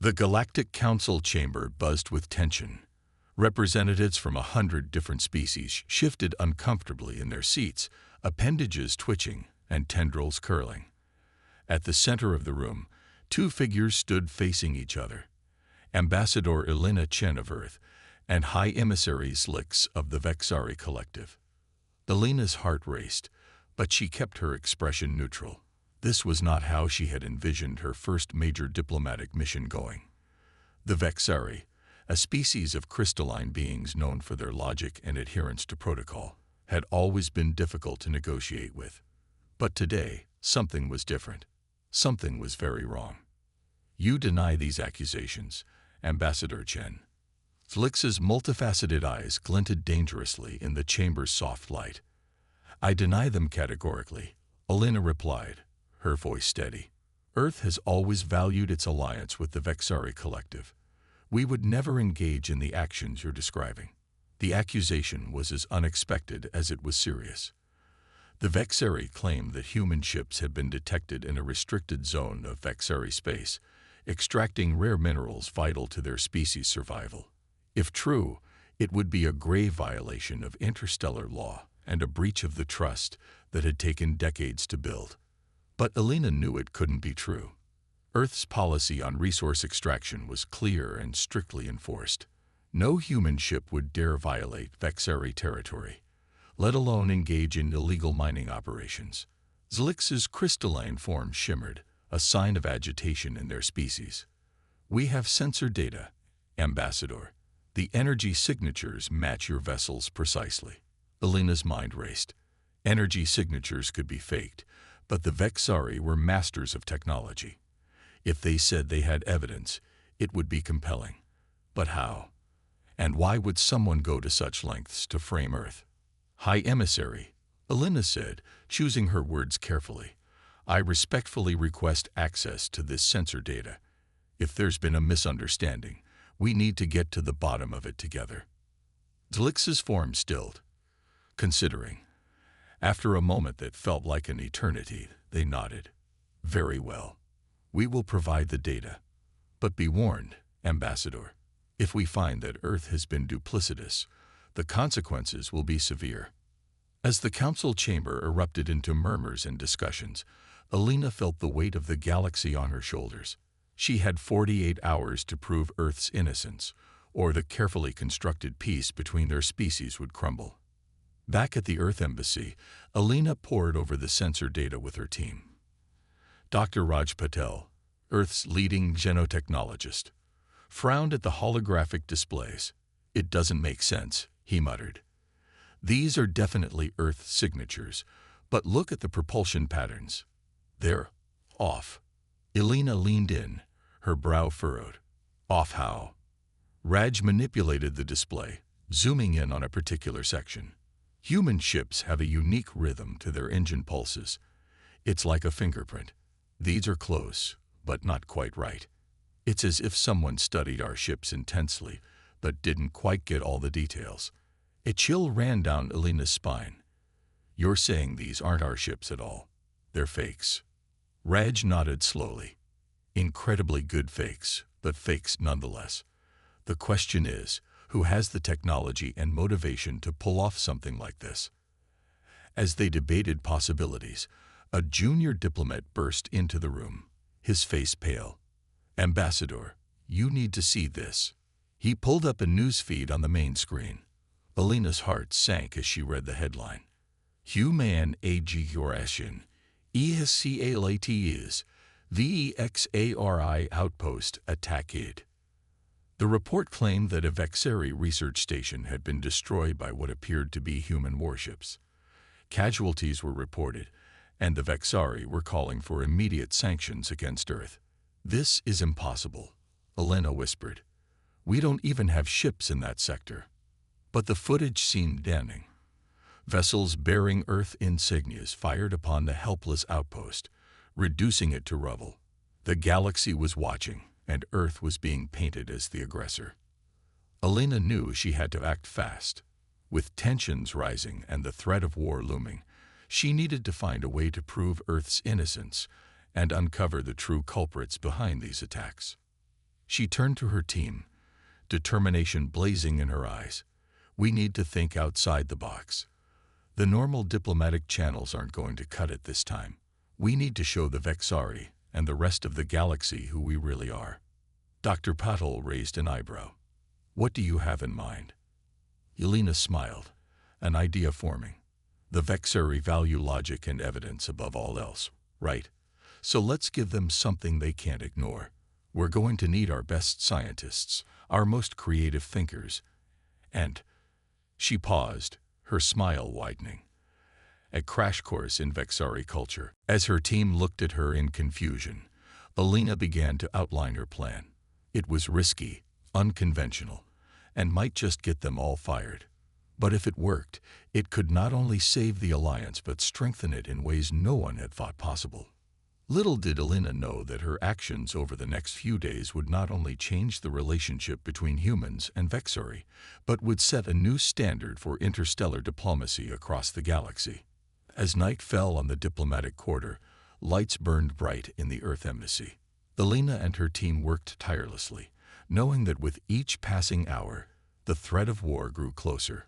The Galactic Council chamber buzzed with tension. Representatives from 100 different species shifted uncomfortably in their seats, appendages twitching and tendrils curling. At the center of the room, two figures stood facing each other. Ambassador Elena Chen of Earth and High Emissary Zlix of the Vexari Collective. Elena's heart raced, but she kept her expression neutral. This was not how she had envisioned her first major diplomatic mission going. The Vexari, a species of crystalline beings known for their logic and adherence to protocol, had always been difficult to negotiate with. But today, something was different. Something was very wrong. You deny these accusations, Ambassador Chen. Zlix's multifaceted eyes glinted dangerously in the chamber's soft light. I deny them categorically, Elena replied, her voice steady. Earth has always valued its alliance with the Vexari Collective. We would never engage in the actions you're describing. The accusation was as unexpected as it was serious. The Vexari claimed that human ships had been detected in a restricted zone of Vexari space, extracting rare minerals vital to their species' survival. If true, it would be a grave violation of interstellar law and a breach of the trust that had taken decades to build. But Elena knew it couldn't be true. Earth's policy on resource extraction was clear and strictly enforced. No human ship would dare violate Vexari territory, let alone engage in illegal mining operations. Zlix's crystalline form shimmered, a sign of agitation in their species. We have sensor data, Ambassador. The energy signatures match your vessels precisely. Elena's mind raced. Energy signatures could be faked, but the Vexari were masters of technology. If they said they had evidence, it would be compelling. But how? And why would someone go to such lengths to frame Earth? High Emissary, Elena said, choosing her words carefully. I respectfully request access to this sensor data. If there's been a misunderstanding, we need to get to the bottom of it together. Zlix's form stilled, considering. After a moment that felt like an eternity, they nodded. Very well. We will provide the data. But be warned, Ambassador. If we find that Earth has been duplicitous, the consequences will be severe. As the council chamber erupted into murmurs and discussions, Elena felt the weight of the galaxy on her shoulders. She had 48 hours to prove Earth's innocence, or the carefully constructed peace between their species would crumble. Back at the Earth Embassy, Elena pored over the sensor data with her team. Dr. Raj Patel, Earth's leading genotechnologist, frowned at the holographic displays. It doesn't make sense, he muttered. These are definitely Earth signatures, but look at the propulsion patterns. They're off. Elena leaned in, her brow furrowed. Off how? Raj manipulated the display, zooming in on a particular section. Human ships have a unique rhythm to their engine pulses. It's like a fingerprint. These are close, but not quite right. It's as if someone studied our ships intensely, but didn't quite get all the details. A chill ran down Elena's spine. You're saying these aren't our ships at all. They're fakes. Raj nodded slowly. Incredibly good fakes, but fakes nonetheless. The question is, who has the technology and motivation to pull off something like this? As they debated possibilities, a junior diplomat burst into the room, his face pale. Ambassador, you need to see this. He pulled up a news feed on the main screen. Elena's heart sank as she read the headline. Human exhilarating, ESCALATES, VEXARI outpost attacked. The report claimed that a Vexari research station had been destroyed by what appeared to be human warships. Casualties were reported, and the Vexari were calling for immediate sanctions against Earth. This is impossible, Elena whispered. We don't even have ships in that sector. But the footage seemed damning. Vessels bearing Earth insignias fired upon the helpless outpost, reducing it to rubble. The galaxy was watching, and Earth was being painted as the aggressor. Elena knew she had to act fast. With tensions rising and the threat of war looming, she needed to find a way to prove Earth's innocence and uncover the true culprits behind these attacks. She turned to her team, determination blazing in her eyes. We need to think outside the box. The normal diplomatic channels aren't going to cut it this time. We need to show the Vexari and the rest of the galaxy who we really are. Dr. Patel raised an eyebrow. What do you have in mind? Elena smiled, an idea forming. The Vexari value logic and evidence above all else, right? So let's give them something they can't ignore. We're going to need our best scientists, our most creative thinkers, and... She paused, her smile widening. A crash course in Vexari culture. As her team looked at her in confusion, Elena began to outline her plan. It was risky, unconventional, and might just get them all fired. But if it worked, it could not only save the Alliance but strengthen it in ways no one had thought possible. Little did Elena know that her actions over the next few days would not only change the relationship between humans and Vexari, but would set a new standard for interstellar diplomacy across the galaxy. As night fell on the diplomatic quarter, lights burned bright in the Earth Embassy. Elena and her team worked tirelessly, knowing that with each passing hour, the threat of war grew closer.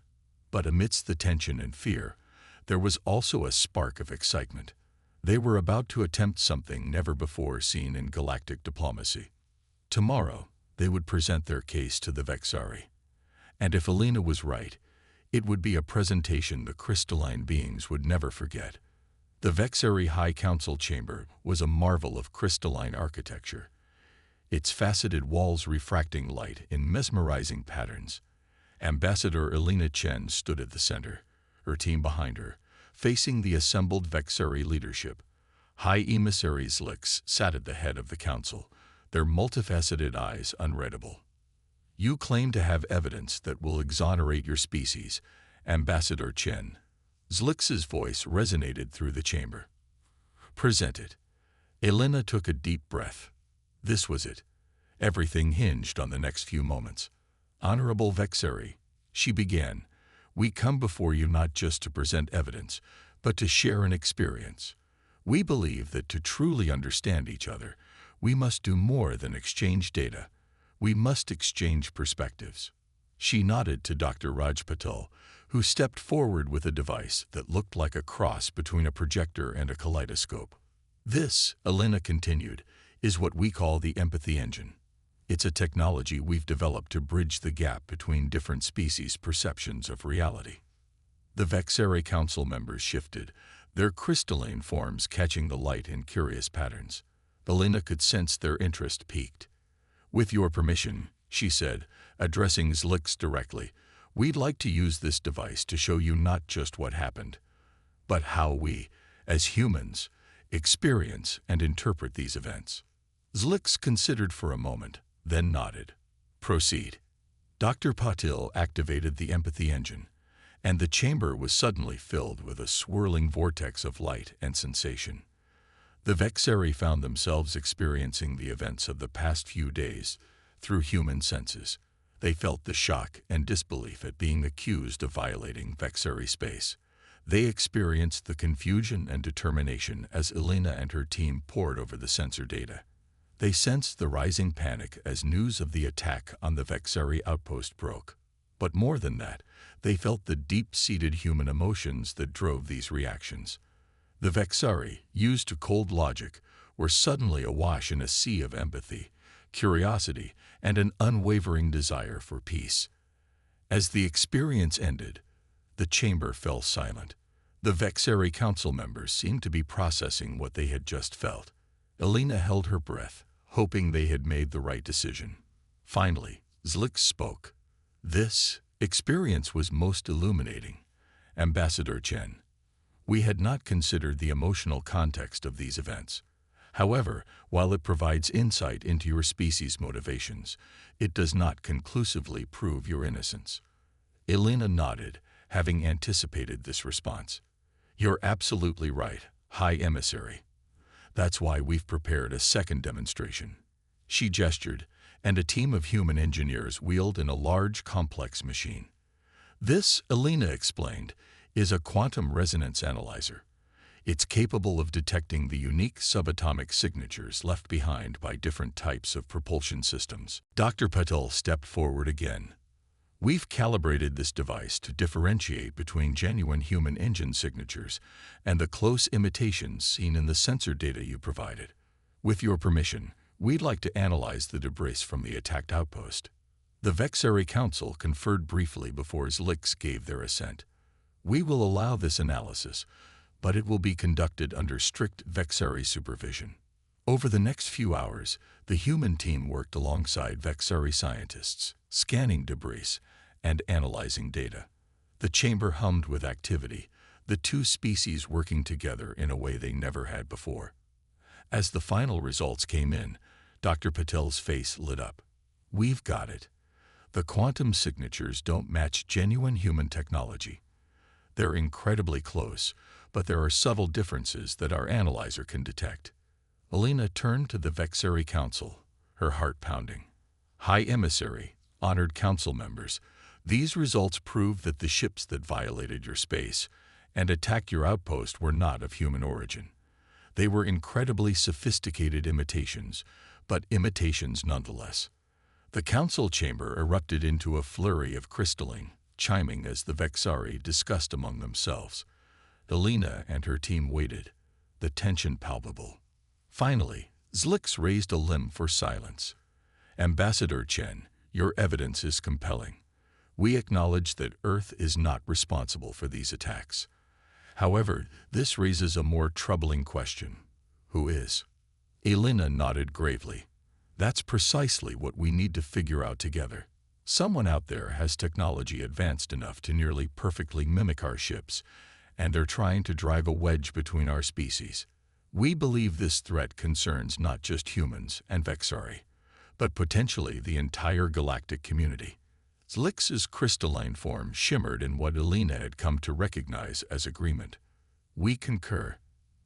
But amidst the tension and fear, there was also a spark of excitement. They were about to attempt something never before seen in galactic diplomacy. Tomorrow, they would present their case to the Vexari. And if Elena was right, it would be a presentation the crystalline beings would never forget. The Vexari High Council chamber was a marvel of crystalline architecture, its faceted walls refracting light in mesmerizing patterns. Ambassador Elena Chen stood at the center, her team behind her, facing the assembled Vexari leadership. High Emissary Zlix sat at the head of the council, their multifaceted eyes unreadable. You claim to have evidence that will exonerate your species, Ambassador Chen. Zlix's voice resonated through the chamber. Present it. Elena took a deep breath. This was it. Everything hinged on the next few moments. Honorable Vexari, she began, we come before you not just to present evidence, but to share an experience. We believe that to truly understand each other, we must do more than exchange data. We must exchange perspectives. She nodded to Dr. Raj Patel, who stepped forward with a device that looked like a cross between a projector and a kaleidoscope. This, Elena continued, is what we call the empathy engine. It's a technology we've developed to bridge the gap between different species' perceptions of reality. The Vexari Council members shifted, their crystalline forms catching the light in curious patterns. Elena could sense their interest piqued. With your permission, she said, addressing Zlix directly, we'd like to use this device to show you not just what happened, but how we, as humans, experience and interpret these events. Zlix considered for a moment, then nodded. Proceed. Dr. Patil activated the empathy engine, and the chamber was suddenly filled with a swirling vortex of light and sensation. The Vexari found themselves experiencing the events of the past few days through human senses. They felt the shock and disbelief at being accused of violating Vexari space. They experienced the confusion and determination as Elena and her team pored over the sensor data. They sensed the rising panic as news of the attack on the Vexari outpost broke. But more than that, they felt the deep-seated human emotions that drove these reactions. The Vexari, used to cold logic, were suddenly awash in a sea of empathy, curiosity, and an unwavering desire for peace. As the experience ended, the chamber fell silent. The Vexari Council members seemed to be processing what they had just felt. Elena held her breath, hoping they had made the right decision. Finally, Zlix spoke. This experience was most illuminating, Ambassador Chen. We had not considered the emotional context of these events. However, while it provides insight into your species' motivations, it does not conclusively prove your innocence. Elena nodded, having anticipated this response. You're absolutely right, High Emissary. That's why we've prepared a second demonstration. She gestured, and a team of human engineers wheeled in a large, complex machine. This, Elena explained, is a quantum resonance analyzer. It's capable of detecting the unique subatomic signatures left behind by different types of propulsion systems. Dr. Patel stepped forward again. We've calibrated this device to differentiate between genuine human engine signatures and the close imitations seen in the sensor data you provided. With your permission, we'd like to analyze the debris from the attacked outpost. The Vexari Council conferred briefly before Zlix gave their assent. We will allow this analysis, but it will be conducted under strict Vexari supervision. Over the next few hours, the human team worked alongside Vexari scientists, scanning debris and analyzing data. The chamber hummed with activity, the two species working together in a way they never had before. As the final results came in, Dr. Patel's face lit up. We've got it. The quantum signatures don't match genuine human technology. They're incredibly close, but there are subtle differences that our analyzer can detect. Alina turned to the Vexari Council, her heart pounding. High Emissary, honored council members, these results prove that the ships that violated your space and attacked your outpost were not of human origin. They were incredibly sophisticated imitations, but imitations nonetheless. The council chamber erupted into a flurry of crystalline, chiming as the Vexari discussed among themselves. Alina and her team waited, the tension palpable. Finally, Zlix raised a limb for silence. Ambassador Chen, your evidence is compelling. We acknowledge that Earth is not responsible for these attacks. However, this raises a more troubling question. Who is? Alina nodded gravely. That's precisely what we need to figure out together. Someone out there has technology advanced enough to nearly perfectly mimic our ships, and they're trying to drive a wedge between our species. We believe this threat concerns not just humans and Vexari, but potentially the entire galactic community. Zlix's crystalline form shimmered in what Alina had come to recognize as agreement. We concur.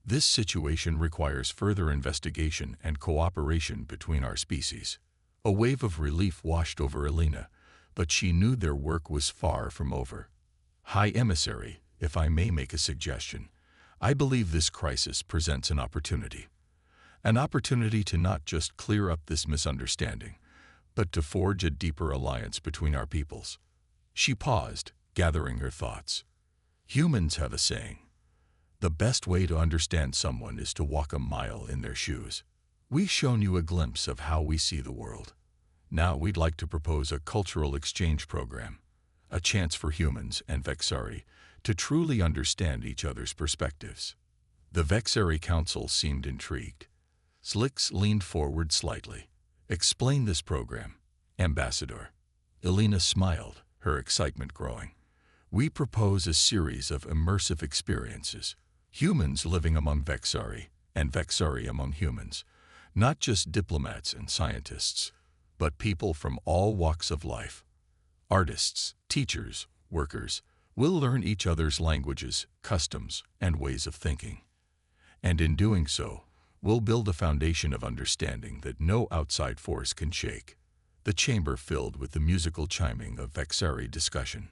This situation requires further investigation and cooperation between our species. A wave of relief washed over Alina, but she knew their work was far from over. High Emissary, if I may make a suggestion, I believe this crisis presents an opportunity. An opportunity to not just clear up this misunderstanding, but to forge a deeper alliance between our peoples. She paused, gathering her thoughts. Humans have a saying. The best way to understand someone is to walk a mile in their shoes. We've shown you a glimpse of how we see the world. Now we'd like to propose a cultural exchange program, a chance for humans and Vexari to truly understand each other's perspectives. The Vexari Council seemed intrigued. Zlix leaned forward slightly. Explain this program, Ambassador. Alina smiled, her excitement growing. We propose a series of immersive experiences, humans living among Vexari and Vexari among humans, not just diplomats and scientists, but people from all walks of life. Artists, teachers, workers, will learn each other's languages, customs, and ways of thinking. And in doing so, we'll build a foundation of understanding that no outside force can shake. The chamber filled with the musical chiming of Vexari discussion.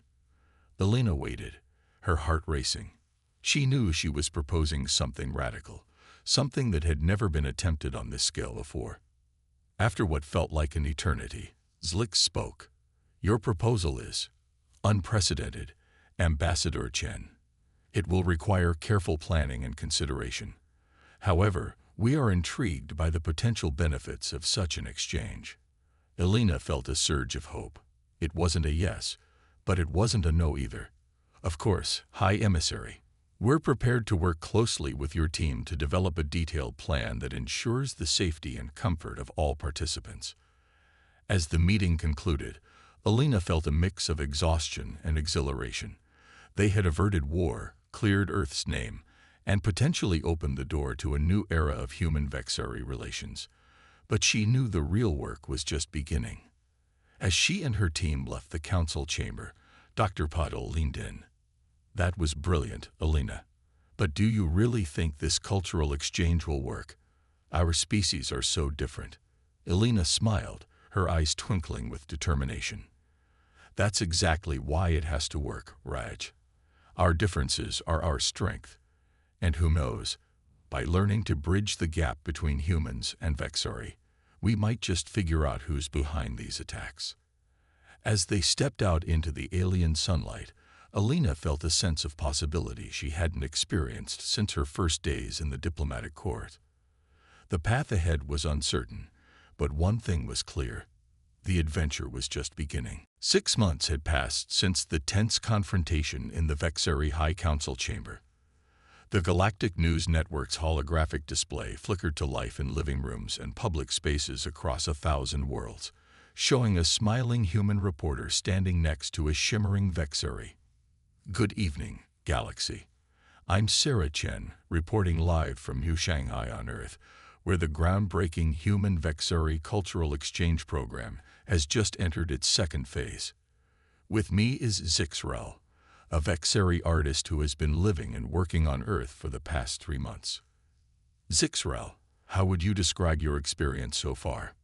Alina waited, her heart racing. She knew she was proposing something radical, something that had never been attempted on this scale before. After what felt like an eternity, Zlix spoke. Your proposal is unprecedented, Ambassador Chen. It will require careful planning and consideration. However, we are intrigued by the potential benefits of such an exchange. Alina felt a surge of hope. It wasn't a yes, but it wasn't a no either. Of course, High Emissary, we're prepared to work closely with your team to develop a detailed plan that ensures the safety and comfort of all participants. As the meeting concluded, Alina felt a mix of exhaustion and exhilaration. They had averted war, cleared Earth's name, and potentially opened the door to a new era of human-Vexari relations. But she knew the real work was just beginning. As she and her team left the council chamber, Dr. Patel leaned in. That was brilliant, Alina. But do you really think this cultural exchange will work? Our species are so different. Alina smiled, her eyes twinkling with determination. That's exactly why it has to work, Raj. Our differences are our strength. And who knows, by learning to bridge the gap between humans and Vexari, we might just figure out who's behind these attacks. As they stepped out into the alien sunlight, Alina felt a sense of possibility she hadn't experienced since her first days in the diplomatic corps. The path ahead was uncertain, but one thing was clear: the adventure was just beginning. 6 months had passed since the tense confrontation in the Vexari High Council chamber. The Galactic News Network's holographic display flickered to life in living rooms and public spaces across 1,000 worlds, showing a smiling human reporter standing next to a shimmering Vexari. "Good evening, Galaxy. I'm Sarah Chen, reporting live from New Shanghai on Earth, where the groundbreaking Human Vexari Cultural Exchange Program has just entered its second phase. With me is Zixrel, a Vexari artist who has been living and working on Earth for the past 3 months. Zixrel, how would you describe your experience so far?"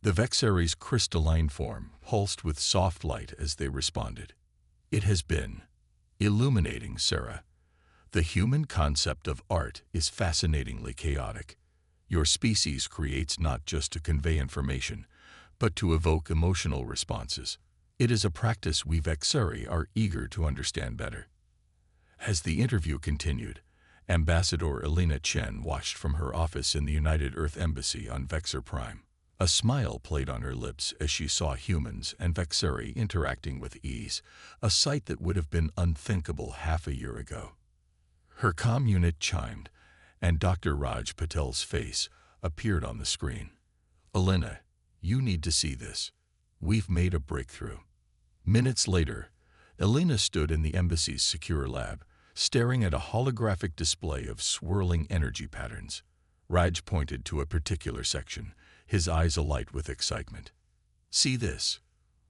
The Vexari's crystalline form pulsed with soft light as they responded. "It has been illuminating, Sarah. The human concept of art is fascinatingly chaotic. Your species creates not just to convey information, but to evoke emotional responses. It is a practice we Vexari are eager to understand better." As the interview continued, Ambassador Alina Chen watched from her office in the United Earth Embassy on Vexar Prime. A smile played on her lips as she saw humans and Vexari interacting with ease, a sight that would have been unthinkable half a year ago. Her comm unit chimed, and Dr. Raj Patel's face appeared on the screen. "Alina, you need to see this. We've made a breakthrough." Minutes later, Alina stood in the embassy's secure lab, staring at a holographic display of swirling energy patterns. Raj pointed to a particular section, his eyes alight with excitement. "See this?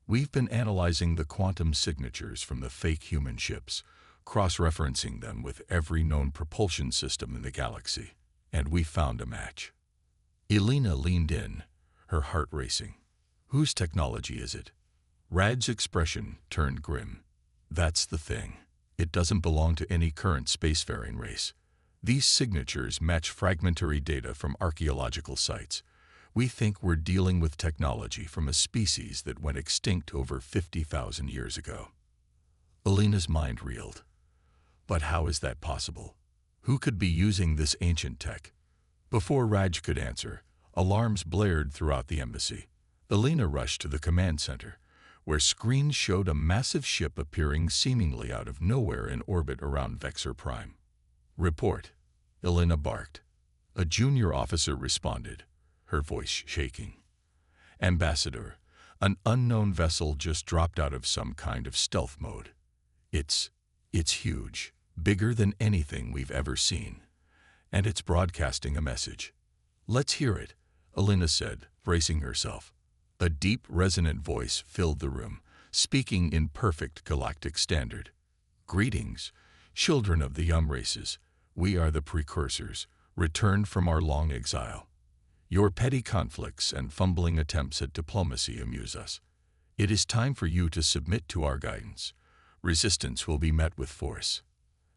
We've been analyzing the quantum signatures from the fake human ships, cross-referencing them with every known propulsion system in the galaxy, and we found a match." Alina leaned in, her heart racing. "Whose technology is it?" Raj's expression turned grim. "That's the thing. It doesn't belong to any current spacefaring race. These signatures match fragmentary data from archaeological sites. We think we're dealing with technology from a species that went extinct over 50,000 years ago." Alina's mind reeled. But how is that possible? Who could be using this ancient tech? Before Raj could answer, alarms blared throughout the embassy. Alina rushed to the command center, where screens showed a massive ship appearing seemingly out of nowhere in orbit around Vexar Prime. "Report," Alina barked. A junior officer responded, her voice shaking. "Ambassador, an unknown vessel just dropped out of some kind of stealth mode. It's huge, bigger than anything we've ever seen, and it's broadcasting a message." "Let's hear it," Alina said, bracing herself. A deep, resonant voice filled the room, speaking in perfect galactic standard. "Greetings, children of the races. We are the precursors, returned from our long exile. Your petty conflicts and fumbling attempts at diplomacy amuse us. It is time for you to submit to our guidance. Resistance will be met with force."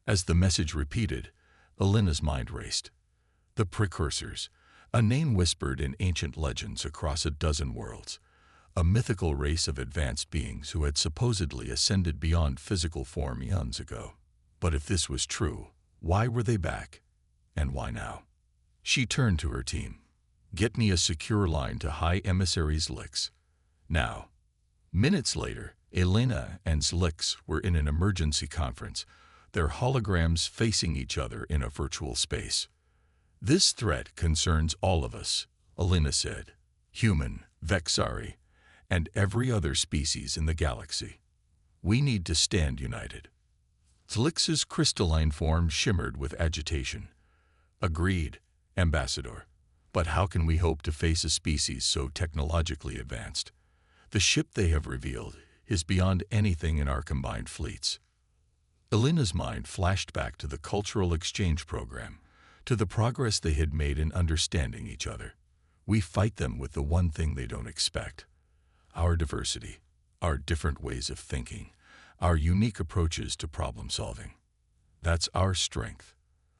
As the message repeated, Alina's mind raced. The precursors, a name whispered in ancient legends across a dozen worlds, a mythical race of advanced beings who had supposedly ascended beyond physical form eons ago. But if this was true, why were they back? And why now? She turned to her team. "Get me a secure line to High Emissary Zlix. Now." Minutes later, Elena and Zlix were in an emergency conference, their holograms facing each other in a virtual space. "This threat concerns all of us," Alina said. "Human, Vexari, and every other species in the galaxy. We need to stand united." Zlix's crystalline form shimmered with agitation. "Agreed, Ambassador. But how can we hope to face a species so technologically advanced? The ship they have revealed is beyond anything in our combined fleets." Alina's mind flashed back to the cultural exchange program, to the progress they had made in understanding each other. "We fight them with the one thing they don't expect: our diversity, our different ways of thinking, our unique approaches to problem solving. That's our strength.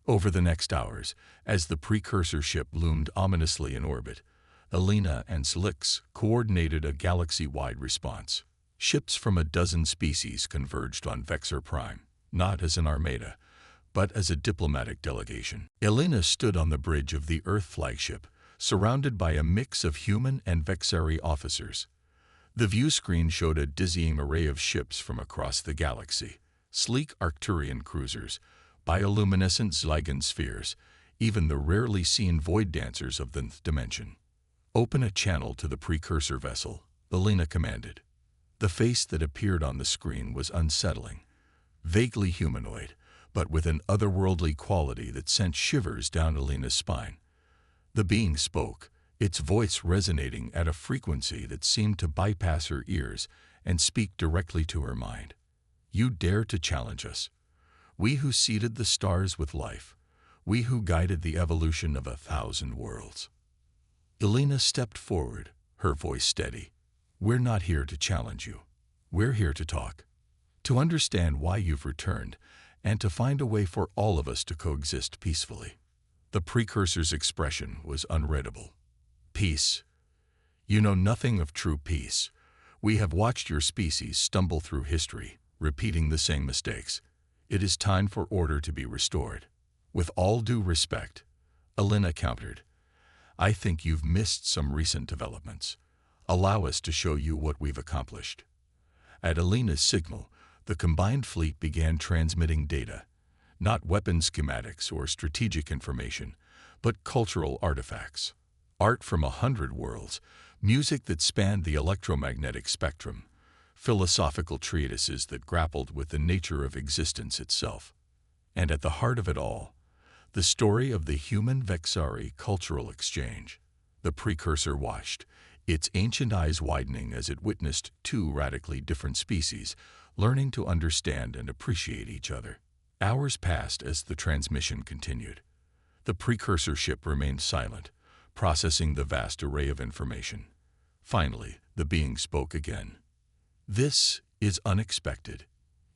Over the next hours, as the precursor ship loomed ominously in orbit, Elena and Slicks coordinated a galaxy-wide response. Ships from a dozen species converged on Vexor Prime, not as an armada, but as a diplomatic delegation. Elena stood on the bridge of the Earth flagship, surrounded by a mix of human and Vexari officers. The view screen showed a dizzying array of ships from across the galaxy: sleek Arcturian cruisers, bioluminescent Zygon spheres, even the rarely seen void dancers of the nth dimension. "Open a channel to the precursor vessel," Elena commanded. The face that appeared on the screen was unsettling, vaguely humanoid, but with an otherworldly quality that sent shivers down Elena's spine. The being spoke, its voice resonating at a frequency that seemed to bypass her ears and speak directly to her mind. "You dare to challenge us? We who seeded the stars with life, we who guided the evolution of 1,000 worlds." Elena stepped forward, her voice steady. "We're not here to challenge you. We're here to talk, to understand why you've returned, and to find a way for all of us to coexist peacefully." The precursor's expression was unreadable. "Peace? You know nothing of true peace. We have watched your species stumble through history, repeating the same mistakes. It is time for order to be restored." "With all due respect," Elena countered, "I think you've missed some recent developments. Allow us to show you what we've accomplished." At Elena's signal, the combined fleet began transmitting data, not weapon schematics or strategic information, but cultural artifacts. Art from 100 worlds, music that spanned the electromagnetic spectrum, philosophical treatises that grappled with the nature of existence itself. And at the heart of it all, the story of the human Vexari cultural exchange. The precursor watched, its ancient eyes widening as it witnessed two radically different species learning to understand and appreciate each other. Hours passed as the transmission continued. The precursor ship remained silent, processing the vast array of information. Finally, the being spoke again. "This is unexpected.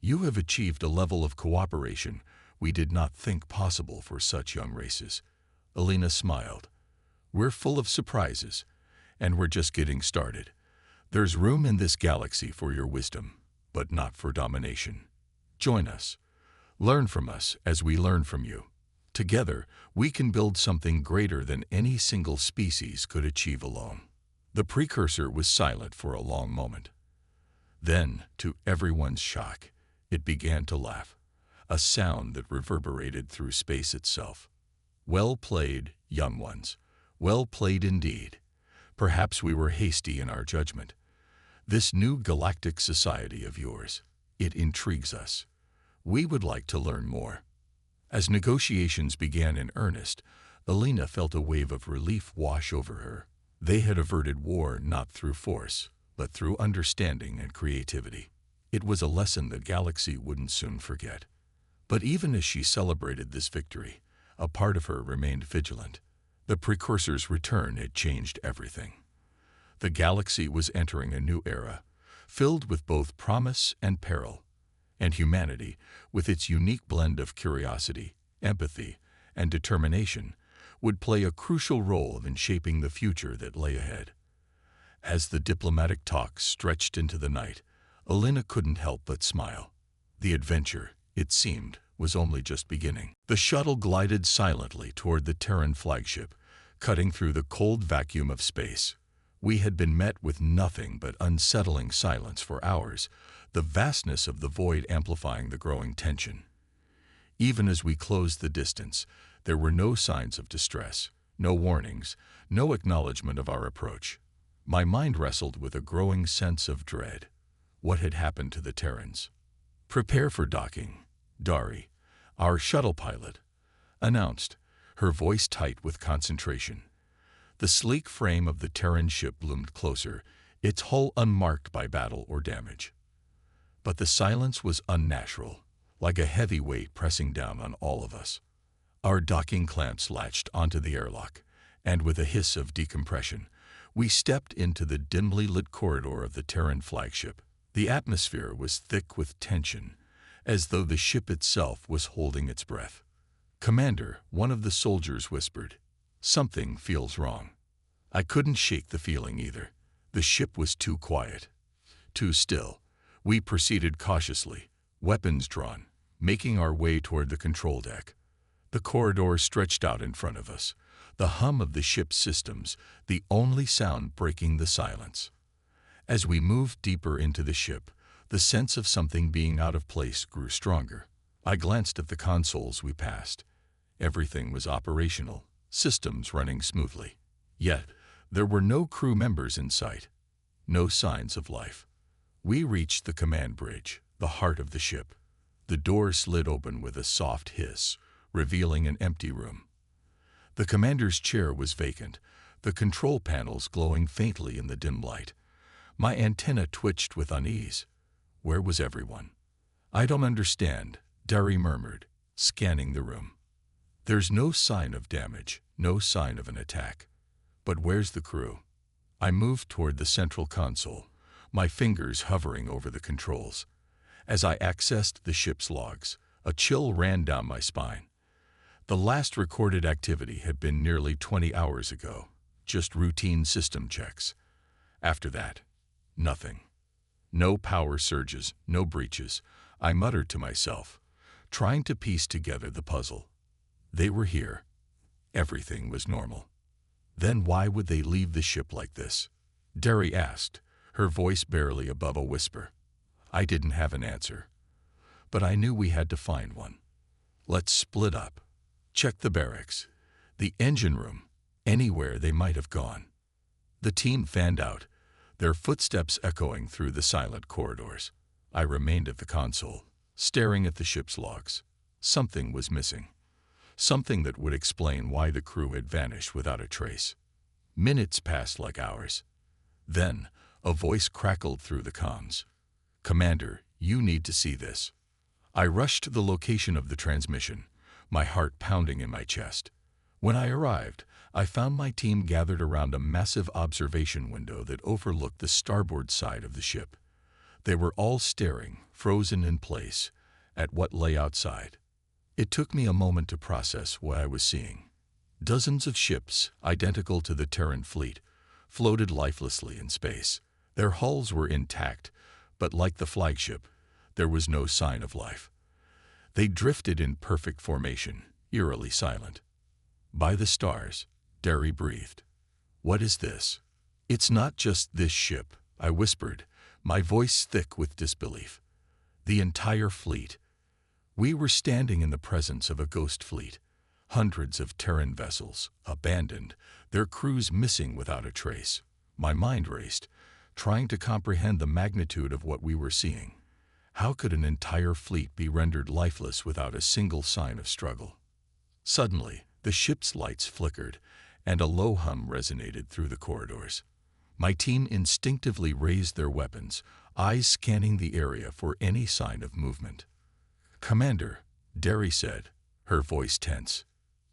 You have achieved a level of cooperation we did not think possible for such young races." Elena smiled. "We're full of surprises, and we're just getting started. There's room in this galaxy for your wisdom, but not for domination. Join us. Learn from us as we learn from you. Together, we can build something greater than any single species could achieve alone." The precursor was silent for a long moment. Then, to everyone's shock, it began to laugh, a sound that reverberated through space itself. "Well played, young ones. Well played indeed. Perhaps we were hasty in our judgment. This new galactic society of yours, it intrigues us. We would like to learn more." As negotiations began in earnest, Elena felt a wave of relief wash over her. They had averted war not through force, but through understanding and creativity. It was a lesson the galaxy wouldn't soon forget. But even as she celebrated this victory, a part of her remained vigilant. The precursor's return had changed everything. The galaxy was entering a new era, filled with both promise and peril. And humanity, with its unique blend of curiosity, empathy, and determination, would play a crucial role in shaping the future that lay ahead. As the diplomatic talks stretched into the night, Elena couldn't help but smile. The adventure, it seemed, was only just beginning. The shuttle glided silently toward the Terran flagship, cutting through the cold vacuum of space. We had been met with nothing but unsettling silence for hours, the vastness of the void amplifying the growing tension. Even as we closed the distance, there were no signs of distress, no warnings, no acknowledgement of our approach. My mind wrestled with a growing sense of dread. What had happened to the Terrans? "Prepare for docking," Dari, our shuttle pilot, announced, her voice tight with concentration. The sleek frame of the Terran ship loomed closer, its hull unmarked by battle or damage. But the silence was unnatural, like a heavy weight pressing down on all of us. Our docking clamps latched onto the airlock, and with a hiss of decompression, we stepped into the dimly lit corridor of the Terran flagship. The atmosphere was thick with tension, as though the ship itself was holding its breath. "Commander," one of the soldiers whispered. "Something feels wrong." I couldn't shake the feeling either. The ship was too quiet, too still. We proceeded cautiously, weapons drawn, making our way toward the control deck. The corridor stretched out in front of us, the hum of the ship's systems, the only sound breaking the silence. As we moved deeper into the ship, the sense of something being out of place grew stronger. I glanced at the consoles we passed. Everything was operational, systems running smoothly. Yet, there were no crew members in sight, no signs of life. We reached the command bridge, the heart of the ship. The door slid open with a soft hiss, revealing an empty room. The commander's chair was vacant, the control panels glowing faintly in the dim light. My antenna twitched with unease. Where was everyone? "I don't understand," Derry murmured, scanning the room. "There's no sign of damage, no sign of an attack. But where's the crew?" I moved toward the central console, my fingers hovering over the controls. As I accessed the ship's logs, a chill ran down my spine. The last recorded activity had been nearly 20 hours ago, just routine system checks. After that, nothing. No power surges, no breaches. I muttered to myself, trying to piece together the puzzle. They were here. Everything was normal. Then why would they leave the ship like this? Derry asked, her voice barely above a whisper. I didn't have an answer, but I knew we had to find one. "Let's split up. Check the barracks, the engine room, anywhere they might have gone." The team fanned out, their footsteps echoing through the silent corridors. I remained at the console, staring at the ship's logs. Something was missing. Something that would explain why the crew had vanished without a trace. Minutes passed like hours. Then, a voice crackled through the comms. "Commander, you need to see this." I rushed to the location of the transmission, my heart pounding in my chest. When I arrived, I found my team gathered around a massive observation window that overlooked the starboard side of the ship. They were all staring, frozen in place, at what lay outside. It took me a moment to process what I was seeing. Dozens of ships, identical to the Terran fleet, floated lifelessly in space. Their hulls were intact, but like the flagship, there was no sign of life. They drifted in perfect formation, eerily silent. "By the stars," Derry breathed. "What is this?" "It's not just this ship," I whispered, my voice thick with disbelief. "The entire fleet." We were standing in the presence of a ghost fleet. Hundreds of Terran vessels, abandoned, their crews missing without a trace. My mind raced, trying to comprehend the magnitude of what we were seeing. How could an entire fleet be rendered lifeless without a single sign of struggle? Suddenly, the ship's lights flickered, and a low hum resonated through the corridors. My team instinctively raised their weapons, eyes scanning the area for any sign of movement. "Commander," Derry said, her voice tense.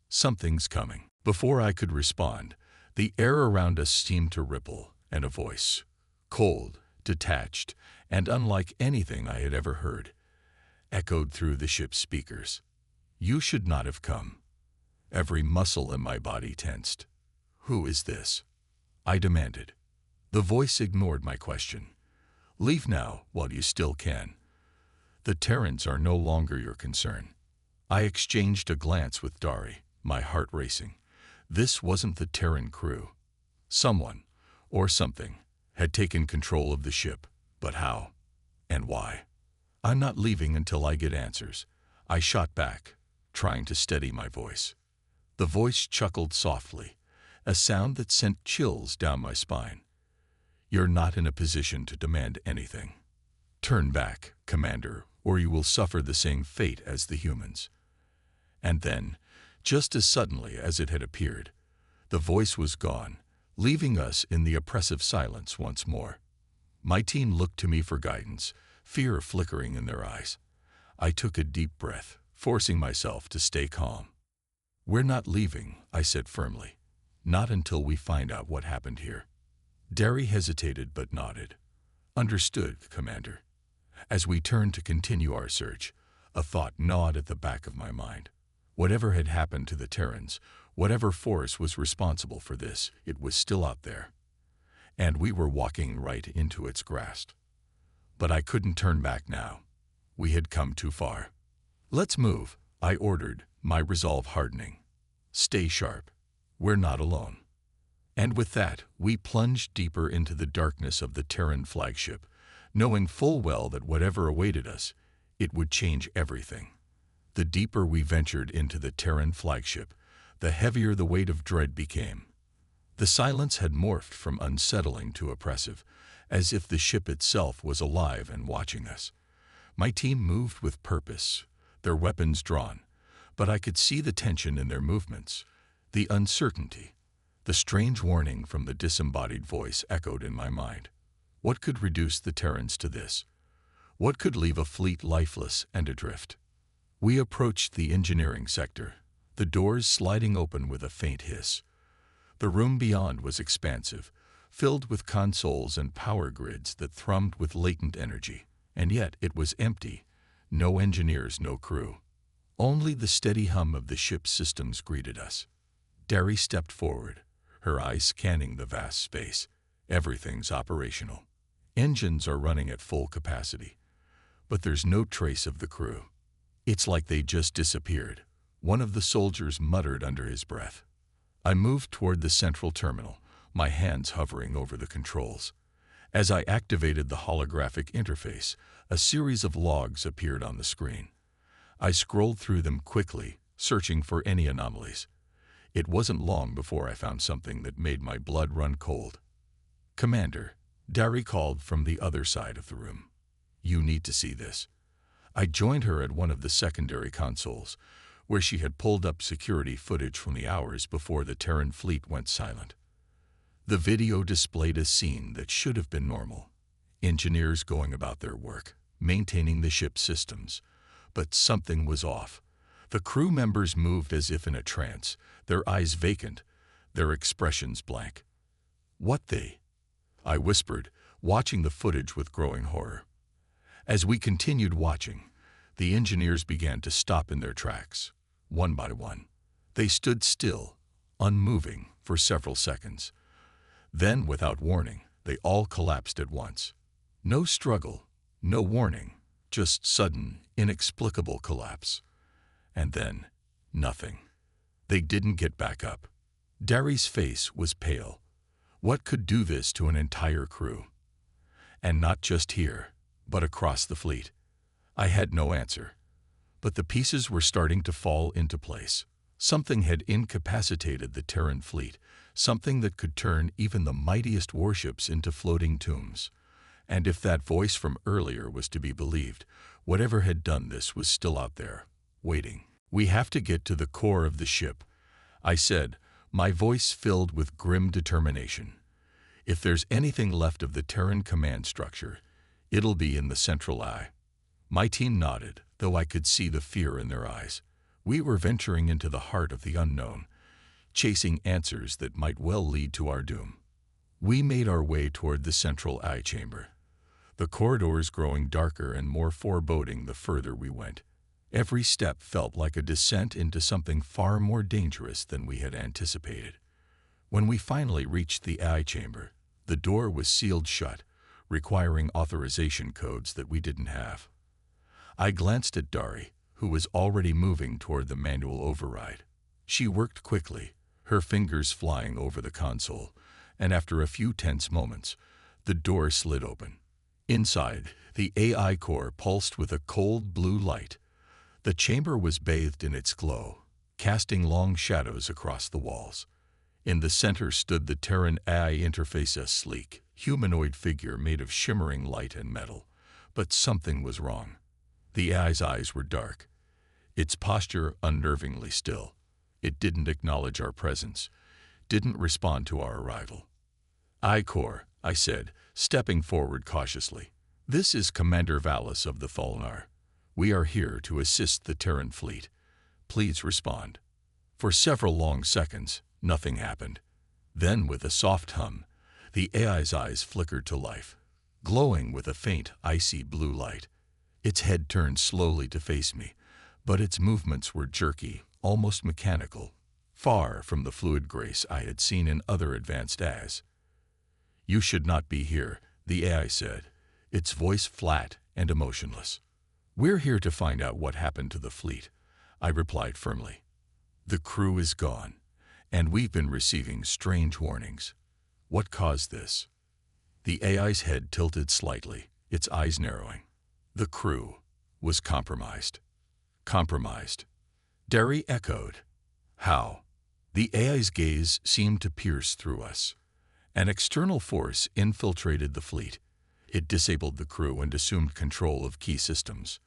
"Something's coming." Before I could respond, the air around us seemed to ripple, and a voice, cold, detached, and unlike anything I had ever heard, echoed through the ship's speakers. "You should not have come." Every muscle in my body tensed. "Who is this?" I demanded. The voice ignored my question. "Leave now while you still can. The Terrans are no longer your concern." I exchanged a glance with Dari, my heart racing. This wasn't the Terran crew. Someone, or something, had taken control of the ship. But how? And why? "I'm not leaving until I get answers," I shot back, trying to steady my voice. The voice chuckled softly, a sound that sent chills down my spine. "You're not in a position to demand anything. Turn back, Commander, or you will suffer the same fate as the humans." And then, just as suddenly as it had appeared, the voice was gone, leaving us in the oppressive silence once more. My team looked to me for guidance, fear flickering in their eyes. I took a deep breath, forcing myself to stay calm. "We're not leaving," I said firmly. "Not until we find out what happened here." Derry hesitated but nodded. "Understood, Commander." As we turned to continue our search, a thought gnawed at the back of my mind. Whatever had happened to the Terrans, whatever force was responsible for this, it was still out there. And we were walking right into its grasp. But I couldn't turn back now. We had come too far. "Let's move," I ordered, my resolve hardening. "Stay sharp. We're not alone." And with that, we plunged deeper into the darkness of the Terran flagship, knowing full well that whatever awaited us, it would change everything. The deeper we ventured into the Terran flagship, the heavier the weight of dread became. The silence had morphed from unsettling to oppressive, as if the ship itself was alive and watching us. My team moved with purpose, their weapons drawn, but I could see the tension in their movements, the uncertainty. The strange warning from the disembodied voice echoed in my mind. What could reduce the Terrans to this? What could leave a fleet lifeless and adrift? We approached the engineering sector, the doors sliding open with a faint hiss. The room beyond was expansive, filled with consoles and power grids that thrummed with latent energy, and yet it was empty. No engineers, no crew. Only the steady hum of the ship's systems greeted us. Dari stepped forward, her eyes scanning the vast space. "Everything's operational. Engines are running at full capacity. But there's no trace of the crew. It's like they just disappeared," one of the soldiers muttered under his breath. I moved toward the central terminal, my hands hovering over the controls. As I activated the holographic interface, a series of logs appeared on the screen. I scrolled through them quickly, searching for any anomalies. It wasn't long before I found something that made my blood run cold. "Commander," Dari called from the other side of the room. "You need to see this." I joined her at one of the secondary consoles, where she had pulled up security footage from the hours before the Terran fleet went silent. The video displayed a scene that should have been normal. Engineers going about their work, maintaining the ship's systems. But something was off. The crew members moved as if in a trance, their eyes vacant, their expressions blank. "What the?" I whispered, watching the footage with growing horror. As we continued watching, the engineers began to stop in their tracks, one by one. They stood still, unmoving, for several seconds. Then, without warning, they all collapsed at once. No struggle, no warning, just sudden, inexplicable collapse. And then, nothing. They didn't get back up. Dari's face was pale. What could do this to an entire crew? And not just here, but across the fleet. I had no answer. But the pieces were starting to fall into place. Something had incapacitated the Terran fleet, something that could turn even the mightiest warships into floating tombs. And if that voice from earlier was to be believed, whatever had done this was still out there, waiting. "We have to get to the core of the ship," I said, my voice filled with grim determination. "If there's anything left of the Terran command structure, it'll be in the central eye." My team nodded, though I could see the fear in their eyes. We were venturing into the heart of the unknown, chasing answers that might well lead to our doom. We made our way toward the central eye chamber, the corridors growing darker and more foreboding the further we went. Every step felt like a descent into something far more dangerous than we had anticipated. When we finally reached the eye chamber, the door was sealed shut, requiring authorization codes that we didn't have. I glanced at Dari, who was already moving toward the manual override. She worked quickly, her fingers flying over the console, and after a few tense moments, the door slid open. Inside, the AI core pulsed with a cold blue light. The chamber was bathed in its glow, casting long shadows across the walls. In the center stood the Terran AI interface, a sleek, humanoid figure made of shimmering light and metal. But something was wrong. The AI's eyes were dark, its posture unnervingly still. It didn't acknowledge our presence, didn't respond to our arrival. "I-Core," I said, stepping forward cautiously. "This is Commander Vallis of the Thalnar. We are here to assist the Terran fleet. Please respond." For several long seconds, nothing happened. Then, with a soft hum, the AI's eyes flickered to life, glowing with a faint, icy blue light. Its head turned slowly to face me, but its movements were jerky, almost mechanical, far from the fluid grace I had seen in other advanced AIs. "You should not be here," the AI said, its voice flat and emotionless. "We're here to find out what happened to the fleet," I replied firmly. "The crew is gone, and we've been receiving strange warnings." "What caused this?" The AI's head tilted slightly, its eyes narrowing. "The crew was compromised." "Compromised?" Derry echoed. "How?" The AI's gaze seemed to pierce through us. An external force infiltrated the fleet. It disabled the crew and assumed control of key systems.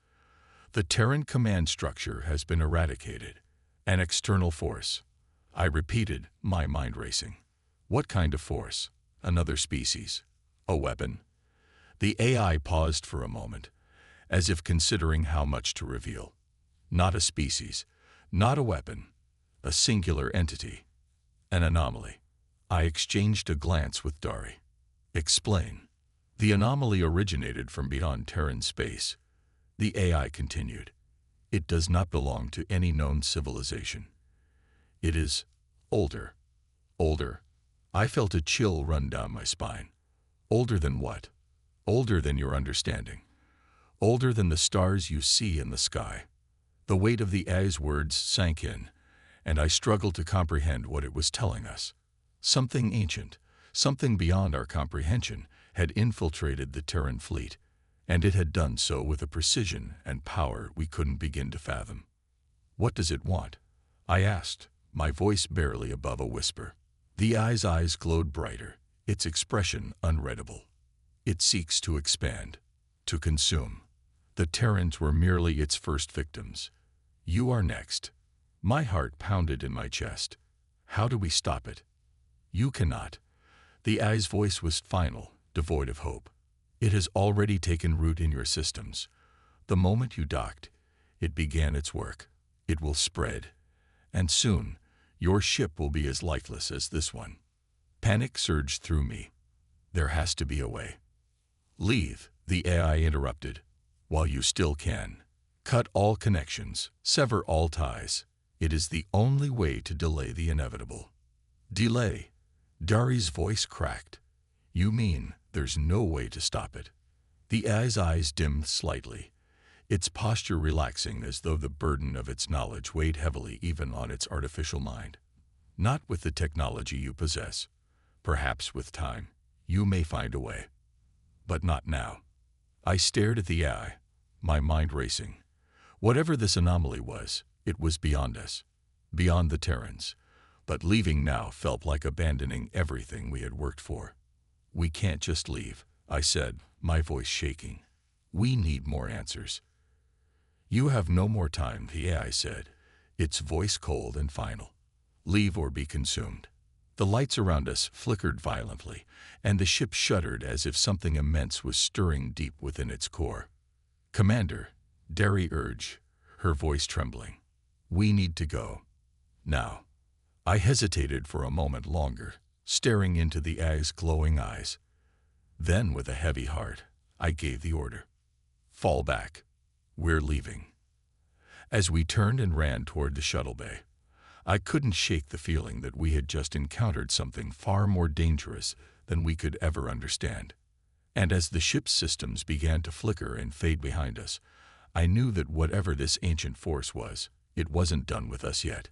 "The Terran command structure has been eradicated." "An external force," I repeated, my mind racing. "What kind of force? Another species? A weapon?" The AI paused for a moment, as if considering how much to reveal. "Not a species, not a weapon, a singular entity, an anomaly." I exchanged a glance with Dari. "Explain." "The anomaly originated from beyond Terran space," the AI continued. "It does not belong to any known civilization. It is older." "Older?" I felt a chill run down my spine. "Older than what?" "Older than your understanding. Older than the stars you see in the sky." The weight of the AI's words sank in, and I struggled to comprehend what it was telling us. Something ancient, something beyond our comprehension, had infiltrated the Terran fleet, and it had done so with a precision and power we couldn't begin to fathom. "What does it want?" I asked, my voice barely above a whisper. The AI's eyes glowed brighter, its expression unreadable. "It seeks to expand, to consume. The Terrans were merely its first victims. You are next." My heart pounded in my chest. "How do we stop it?" "You cannot." The AI's voice was final, devoid of hope. "It has already taken root in your systems. The moment you docked, it began its work. It will spread, and soon your ship will be as lifeless as this one." Panic surged through me. "There has to be a way." "Leave," the AI interrupted, "while you still can. Cut all connections, sever all ties. It is the only way to delay the inevitable." "Delay?" Dari's voice cracked. "You mean there's no way to stop it?" The AI's eyes dimmed slightly, its posture relaxing as though the burden of its knowledge weighed heavily even on its artificial mind. "Not with the technology you possess. Perhaps with time, you may find a way. But not now." I stared at the AI, my mind racing. Whatever this anomaly was, it was beyond us, beyond the Terrans. But leaving now felt like abandoning everything we had worked for. "We can't just leave," I said, my voice shaking. "We need more answers." "You have no more time," the AI said, its voice cold and final. "Leave or be consumed." The lights around us flickered violently, and the ship shuddered as if something immense was stirring deep within its core. "Commander," Dari urged, her voice trembling, "we need to go. Now." I hesitated for a moment longer, staring into the AI's glowing eyes. Then, with a heavy heart, I gave the order. "Fall back. We're leaving." As we turned and ran toward the shuttle bay, I couldn't shake the feeling that we had just encountered something far more dangerous than we could ever understand. And as the ship's systems began to flicker and fade behind us, I knew that whatever this ancient force was, it wasn't done with us yet.